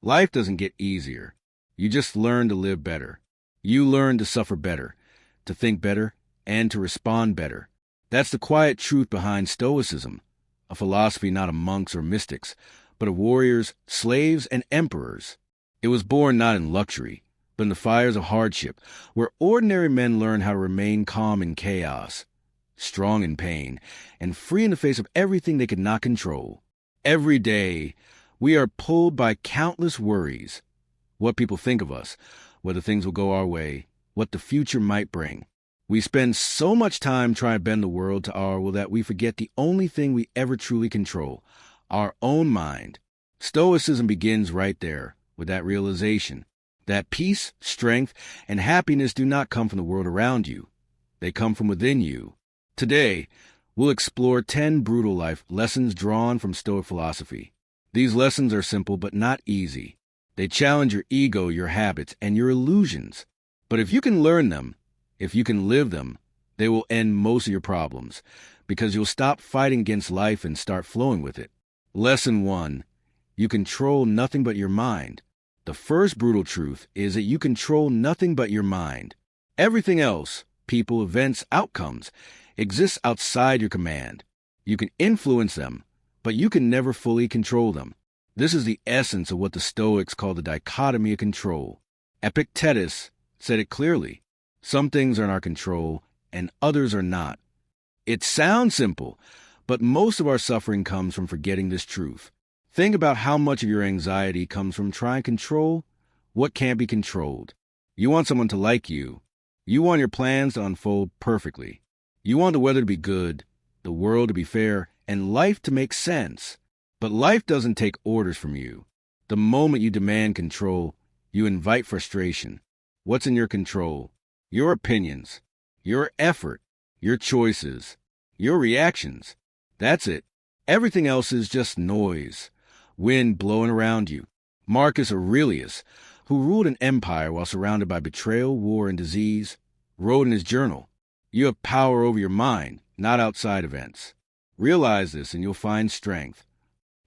Life doesn't get easier. You just learn to live better. You learn to suffer better, to think better, and to respond better. That's the quiet truth behind Stoicism, a philosophy not of monks or mystics, but of warriors, slaves, and emperors. It was born not in luxury, but in the fires of hardship, where ordinary men learn how to remain calm in chaos, strong in pain, and free in the face of everything they could not control. Every day, we are pulled by countless worries. What people think of us, whether things will go our way, what the future might bring. We spend so much time trying to bend the world to our will that we forget the only thing we ever truly control, our own mind. Stoicism begins right there, with that realization, that peace, strength, and happiness do not come from the world around you. They come from within you. Today, we'll explore 10 brutal life lessons drawn from Stoic philosophy. These lessons are simple but not easy. They challenge your ego, your habits, and your illusions. But if you can learn them, if you can live them, they will end most of your problems, because you'll stop fighting against life and start flowing with it. Lesson 1. You control nothing but your mind. The first brutal truth is that you control nothing but your mind. Everything else, people, events, outcomes, exists outside your command. You can influence them, but you can never fully control them. This is the essence of what the Stoics call the dichotomy of control. Epictetus said it clearly. Some things are in our control, and others are not. It sounds simple, but most of our suffering comes from forgetting this truth. Think about how much of your anxiety comes from trying to control what can't be controlled. You want someone to like you. You want your plans to unfold perfectly. You want the weather to be good, the world to be fair, and life to make sense. But life doesn't take orders from you. The moment you demand control, you invite frustration. What's in your control? Your opinions, your effort, your choices, your reactions. That's it. Everything else is just noise, wind blowing around you. Marcus Aurelius, who ruled an empire while surrounded by betrayal, war, and disease, wrote in his journal, "You have power over your mind, not outside events. Realize this and you'll find strength."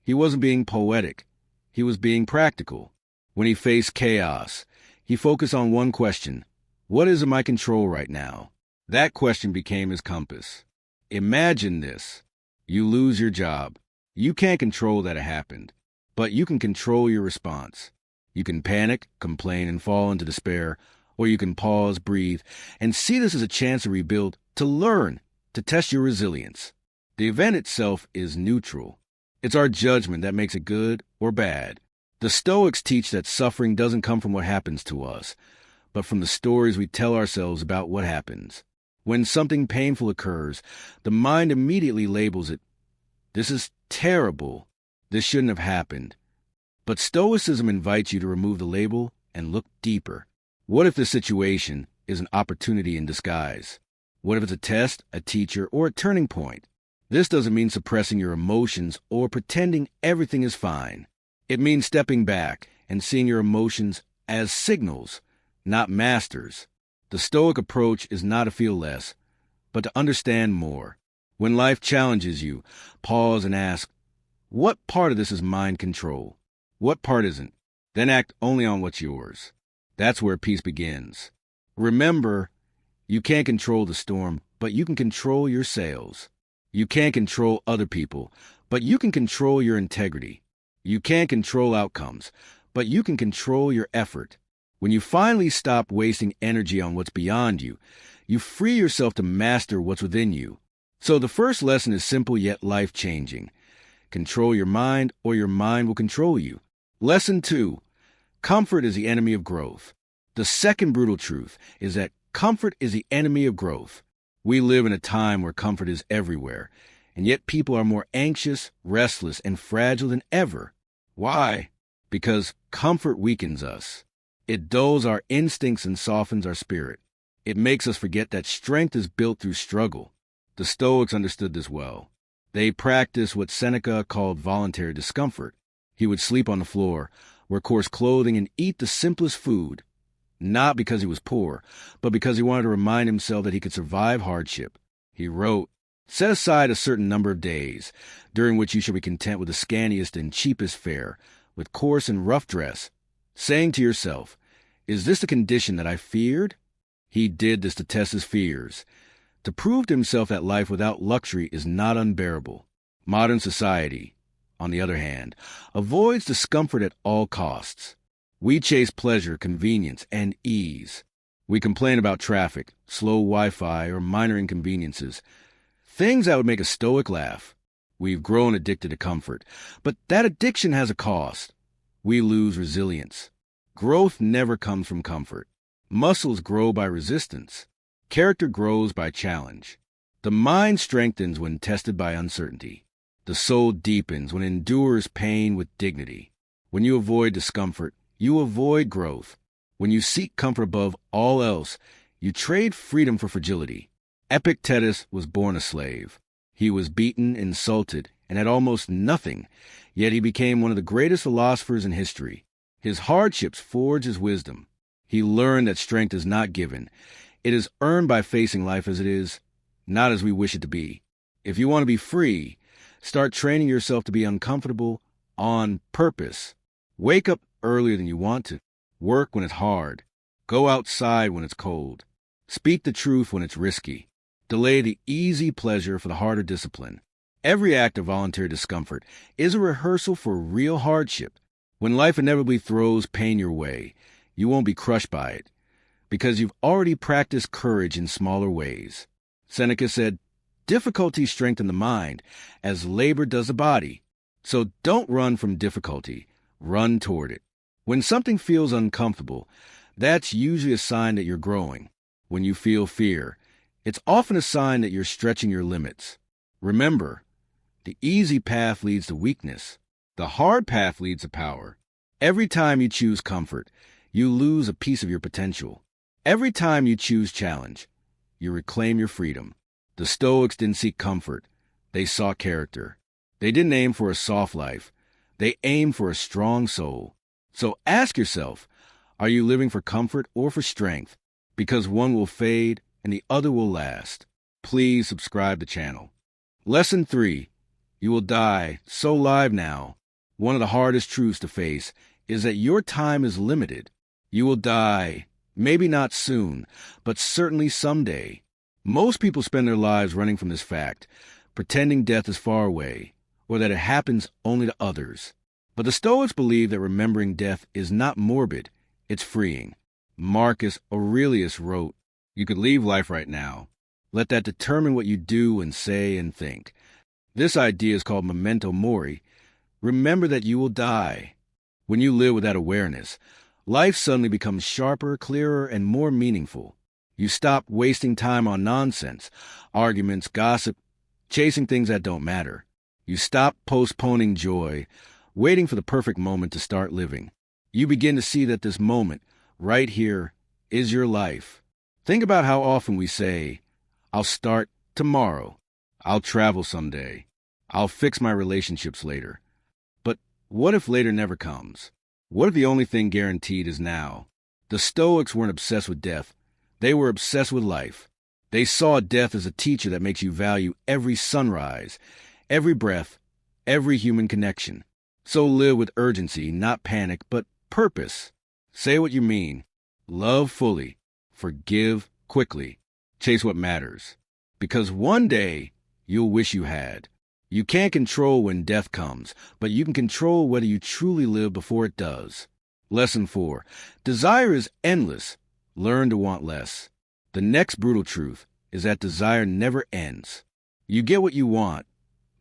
He wasn't being poetic. He was being practical. When he faced chaos, he focused on one question. What is in my control right now? That question became his compass. Imagine this. You lose your job. You can't control that it happened, but you can control your response. You can panic, complain, and fall into despair, or you can pause, breathe, and see this as a chance to rebuild, to learn, to test your resilience. The event itself is neutral. It's our judgment that makes it good or bad. The Stoics teach that suffering doesn't come from what happens to us, but from the stories we tell ourselves about what happens. When something painful occurs, the mind immediately labels it, "This is terrible. This shouldn't have happened." But Stoicism invites you to remove the label and look deeper. What if the situation is an opportunity in disguise? What if it's a test, a teacher, or a turning point? This doesn't mean suppressing your emotions or pretending everything is fine. It means stepping back and seeing your emotions as signals, not masters. The Stoic approach is not to feel less, but to understand more. When life challenges you, pause and ask, what part of this is mind control? What part isn't? Then act only on what's yours. That's where peace begins. Remember, you can't control the storm, but you can control your sails. You can't control other people, but you can control your integrity. You can't control outcomes, but you can control your effort. When you finally stop wasting energy on what's beyond you, you free yourself to master what's within you. So the first lesson is simple yet life-changing. Control your mind, or your mind will control you. Lesson 2. Comfort is the enemy of growth. The second brutal truth is that comfort is the enemy of growth. We live in a time where comfort is everywhere, and yet people are more anxious, restless, and fragile than ever. Why? Because comfort weakens us. It dulls our instincts and softens our spirit. It makes us forget that strength is built through struggle. The Stoics understood this well. They practiced what Seneca called voluntary discomfort. He would sleep on the floor, wear coarse clothing, and eat the simplest food. Not because he was poor, but because he wanted to remind himself that he could survive hardship. He wrote, "Set aside a certain number of days, during which you shall be content with the scantiest and cheapest fare, with coarse and rough dress, saying to yourself, "Is this the condition that I feared?" He did this to test his fears, to prove to himself that life without luxury is not unbearable. Modern society, on the other hand, avoids discomfort at all costs. We chase pleasure, convenience, and ease. We complain about traffic, slow Wi-Fi, or minor inconveniences, things that would make a Stoic laugh. We've grown addicted to comfort, but that addiction has a cost. We lose resilience. Growth never comes from comfort. Muscles grow by resistance. Character grows by challenge. The mind strengthens when tested by uncertainty. The soul deepens when it endures pain with dignity. When you avoid discomfort, you avoid growth. When you seek comfort above all else, you trade freedom for fragility. Epictetus was born a slave. He was beaten, insulted, and had almost nothing, yet he became one of the greatest philosophers in history. His hardships forged his wisdom. He learned that strength is not given. It is earned by facing life as it is, not as we wish it to be. If you want to be free, start training yourself to be uncomfortable on purpose. Wake up earlier than you want to. Work when it's hard. Go outside when it's cold. Speak the truth when it's risky. Delay the easy pleasure for the harder discipline. Every act of voluntary discomfort is a rehearsal for real hardship. When life inevitably throws pain your way, you won't be crushed by it, because you've already practiced courage in smaller ways. Seneca said, "Difficulty strengthens the mind, as labor does the body." So don't run from difficulty, run toward it. When something feels uncomfortable, that's usually a sign that you're growing. When you feel fear, it's often a sign that you're stretching your limits. Remember, the easy path leads to weakness. The hard path leads to power. Every time you choose comfort, you lose a piece of your potential. Every time you choose challenge, you reclaim your freedom. The Stoics didn't seek comfort. They sought character. They didn't aim for a soft life. They aimed for a strong soul. So ask yourself, are you living for comfort or for strength? Because one will fade and the other will last. Please subscribe to the channel. Lesson 3. You will die so live now. One of the hardest truths to face is that your time is limited. You will die, maybe not soon, but certainly someday. Most people spend their lives running from this fact, pretending death is far away, or that it happens only to others. But the Stoics believe that remembering death is not morbid, it's freeing. Marcus Aurelius wrote, "You could leave life right now. Let that determine what you do and say and think." This idea is called memento mori. Remember that you will die. When you live with that awareness, life suddenly becomes sharper, clearer, and more meaningful. You stop wasting time on nonsense, arguments, gossip, chasing things that don't matter. You stop postponing joy, waiting for the perfect moment to start living. You begin to see that this moment, right here, is your life. Think about how often we say, "I'll start tomorrow. I'll travel someday. I'll fix my relationships later." But what if later never comes? What if the only thing guaranteed is now? The Stoics weren't obsessed with death. They were obsessed with life. They saw death as a teacher that makes you value every sunrise, every breath, every human connection. So live with urgency, not panic, but purpose. Say what you mean. Love fully. Forgive quickly. Chase what matters. Because one day, you'll wish you had. You can't control when death comes, but you can control whether you truly live before it does. Lesson 4. Desire is endless. Learn to want less. The next brutal truth is that desire never ends. You get what you want,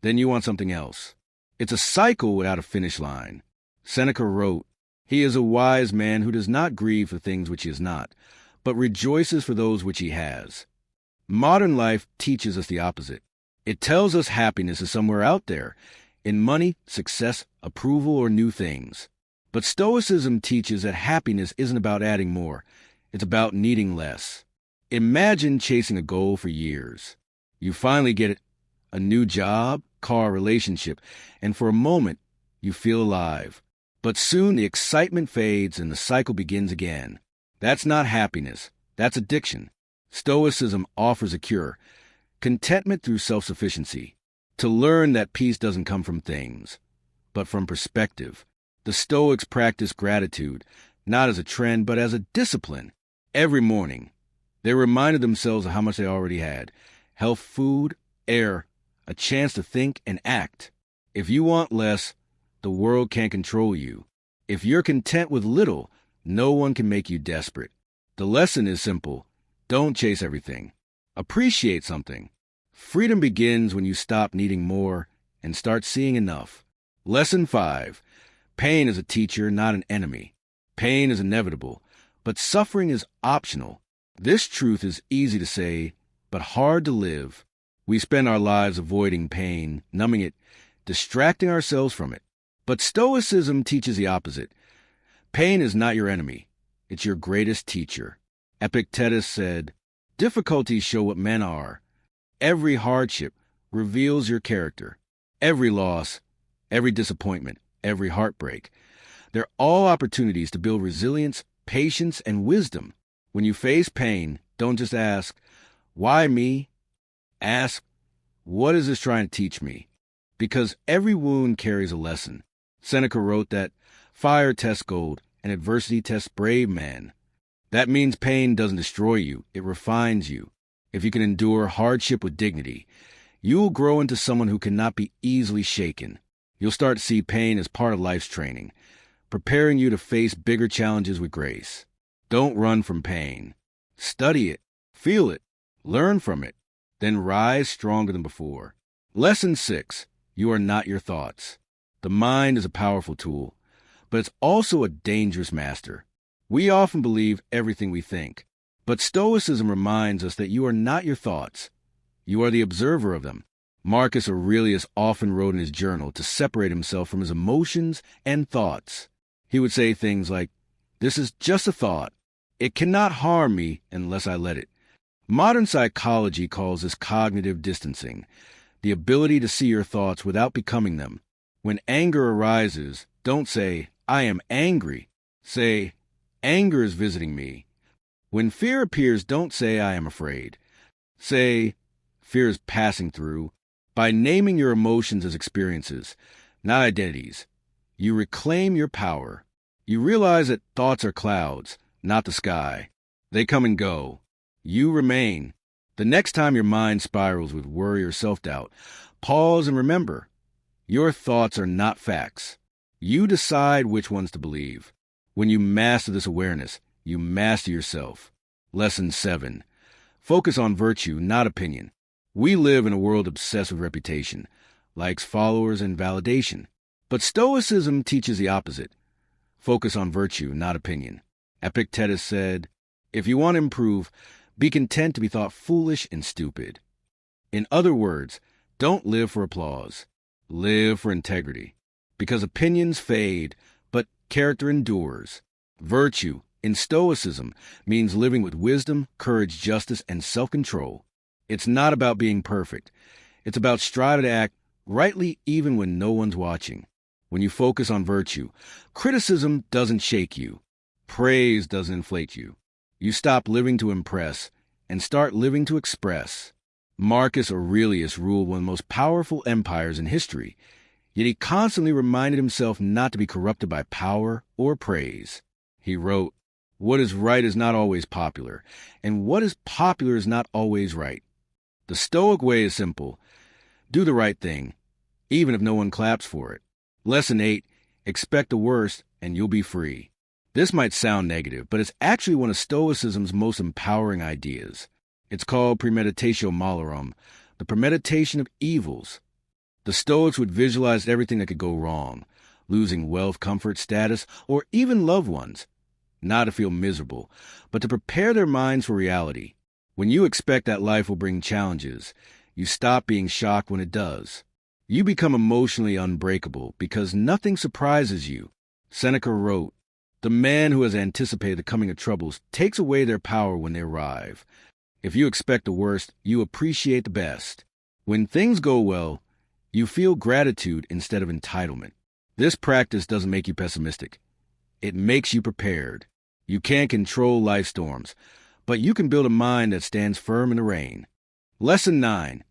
then you want something else. It's a cycle without a finish line. Seneca wrote, "He is a wise man who does not grieve for things which he is not, but rejoices for those which he has." Modern life teaches us the opposite. It tells us happiness is somewhere out there, in money, success, approval, or new things. But Stoicism teaches that happiness isn't about adding more. It's about needing less. Imagine chasing a goal for years. You finally get it, a new job, car, relationship, and for a moment, you feel alive. But soon the excitement fades and the cycle begins again. That's not happiness. That's addiction. Stoicism offers a cure. Contentment through self-sufficiency. To learn that peace doesn't come from things, but from perspective. The Stoics practiced gratitude, not as a trend, but as a discipline. Every morning, they reminded themselves of how much they already had: health, food, air, a chance to think and act. If you want less, the world can't control you. If you're content with little, no one can make you desperate. The lesson is simple: don't chase everything. Appreciate something. Freedom begins when you stop needing more and start seeing enough. Lesson 5. Pain is a teacher, not an enemy. Pain is inevitable, but suffering is optional. This truth is easy to say, but hard to live. We spend our lives avoiding pain, numbing it, distracting ourselves from it. But Stoicism teaches the opposite. Pain is not your enemy. It's your greatest teacher. Epictetus said, "Difficulties show what men are. Every hardship reveals your character. Every loss, every disappointment, every heartbreak. They're all opportunities to build resilience, patience, and wisdom. When you face pain, don't just ask, 'Why me?' Ask, 'What is this trying to teach me?' Because every wound carries a lesson." Seneca wrote that fire tests gold and adversity tests brave man. That means pain doesn't destroy you, it refines you. If you can endure hardship with dignity, you will grow into someone who cannot be easily shaken. You'll start to see pain as part of life's training, preparing you to face bigger challenges with grace. Don't run from pain. Study it, feel it, learn from it, then rise stronger than before. Lesson 6. You are not your thoughts. The mind is a powerful tool, but it's also a dangerous master. We often believe everything we think, but Stoicism reminds us that you are not your thoughts. You are the observer of them. Marcus Aurelius often wrote in his journal to separate himself from his emotions and thoughts. He would say things like, "This is just a thought. It cannot harm me unless I let it." Modern psychology calls this cognitive distancing, the ability to see your thoughts without becoming them. When anger arises, don't say, "I am angry." Say, "Anger is visiting me." When fear appears, don't say, "I am afraid." Say, "Fear is passing through." By naming your emotions as experiences, not identities, you reclaim your power. You realize that thoughts are clouds, not the sky. They come and go. You remain. The next time your mind spirals with worry or self-doubt, pause and remember, your thoughts are not facts. You decide which ones to believe. When you master this awareness, you master yourself. Lesson 7. Focus on virtue, not opinion. We live in a world obsessed with reputation, likes, followers, and validation. But Stoicism teaches the opposite. Focus on virtue, not opinion. Epictetus said, "If you want to improve, be content to be thought foolish and stupid." In other words, don't live for applause. Live for integrity. Because opinions fade, but character endures. Virtue, in Stoicism, means living with wisdom, courage, justice, and self-control. It's not about being perfect. It's about striving to act rightly even when no one's watching. When you focus on virtue, criticism doesn't shake you. Praise doesn't inflate you. You stop living to impress and start living to express. Marcus Aurelius ruled one of the most powerful empires in history, yet he constantly reminded himself not to be corrupted by power or praise. He wrote, "What is right is not always popular, and what is popular is not always right." The Stoic way is simple. Do the right thing, even if no one claps for it. Lesson 8. Expect the worst, and you'll be free. This might sound negative, but it's actually one of Stoicism's most empowering ideas. It's called premeditatio malorum, the premeditation of evils. The Stoics would visualize everything that could go wrong, losing wealth, comfort, status, or even loved ones, not to feel miserable, but to prepare their minds for reality. When you expect that life will bring challenges, you stop being shocked when it does. You become emotionally unbreakable because nothing surprises you. Seneca wrote, "The man who has anticipated the coming of troubles takes away their power when they arrive." If you expect the worst, you appreciate the best. When things go well, you feel gratitude instead of entitlement. This practice doesn't make you pessimistic. It makes you prepared. You can't control life storms, but you can build a mind that stands firm in the rain. Lesson 9.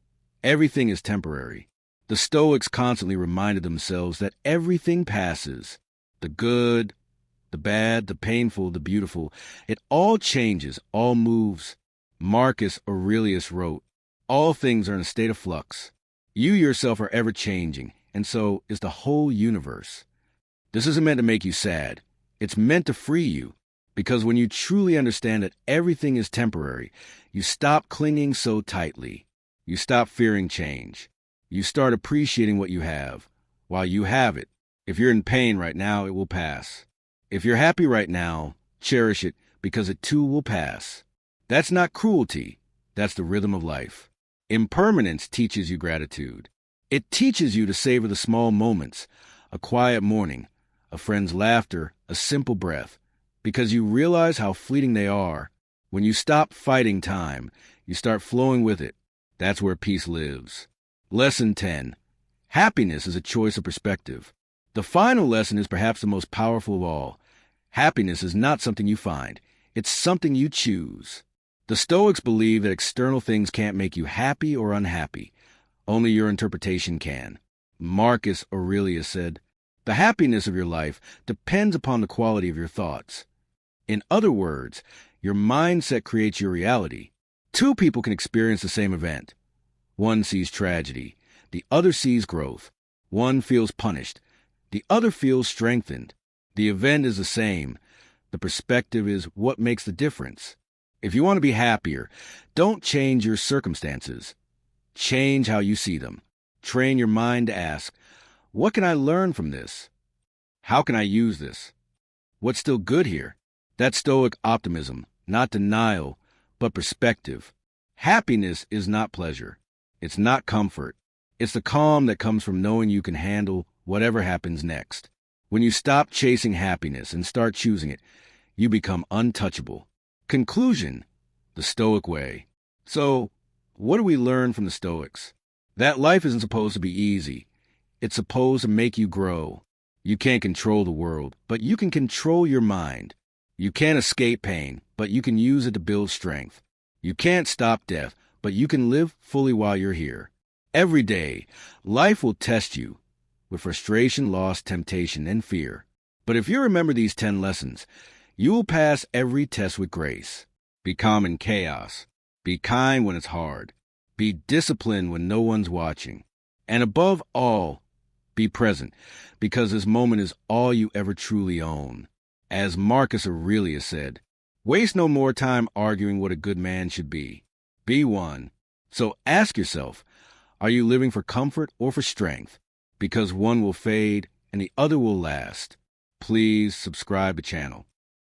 Everything is temporary. The Stoics constantly reminded themselves that everything passes. The good, the bad, the painful, the beautiful. It all changes, all moves. Marcus Aurelius wrote, "All things are in a state of flux. You yourself are ever changing, and so is the whole universe." This isn't meant to make you sad. It's meant to free you, because when you truly understand that everything is temporary, you stop clinging so tightly. You stop fearing change. You start appreciating what you have while you have it. If you're in pain right now, it will pass. If you're happy right now, cherish it because it too will pass. That's not cruelty. That's the rhythm of life. Impermanence teaches you gratitude. It teaches you to savor the small moments, a quiet morning, a friend's laughter, a simple breath, because you realize how fleeting they are. When you stop fighting time, you start flowing with it. That's where peace lives. Lesson 10. Happiness is a choice of perspective. The final lesson is perhaps the most powerful of all. Happiness is not something you find. It's something you choose. The Stoics believe that external things can't make you happy or unhappy. Only your interpretation can. Marcus Aurelius said, "The happiness of your life depends upon the quality of your thoughts." In other words, your mindset creates your reality. Two people can experience the same event. One sees tragedy. The other sees growth. One feels punished. The other feels strengthened. The event is the same. The perspective is what makes the difference. If you want to be happier, don't change your circumstances. Change how you see them. Train your mind to ask, what can I learn from this? How can I use this? What's still good here? That's Stoic optimism, not denial, but perspective. Happiness is not pleasure. It's not comfort. It's the calm that comes from knowing you can handle whatever happens next. When you stop chasing happiness and start choosing it, you become untouchable. Conclusion: the Stoic way. So, what do we learn from the Stoics? That life isn't supposed to be easy. It's supposed to make you grow. You can't control the world, but you can control your mind. You can't escape pain, but you can use it to build strength. You can't stop death, but you can live fully while you're here. Every day, life will test you with frustration, loss, temptation, and fear. But if you remember these 10 lessons, you will pass every test with grace. Be calm in chaos. Be kind when it's hard. Be disciplined when no one's watching. And above all, be present, because this moment is all you ever truly own. As Marcus Aurelius said, waste no more time arguing what a good man should be. Be one. So ask yourself, are you living for comfort or for strength? Because one will fade and the other will last. Please subscribe to the channel.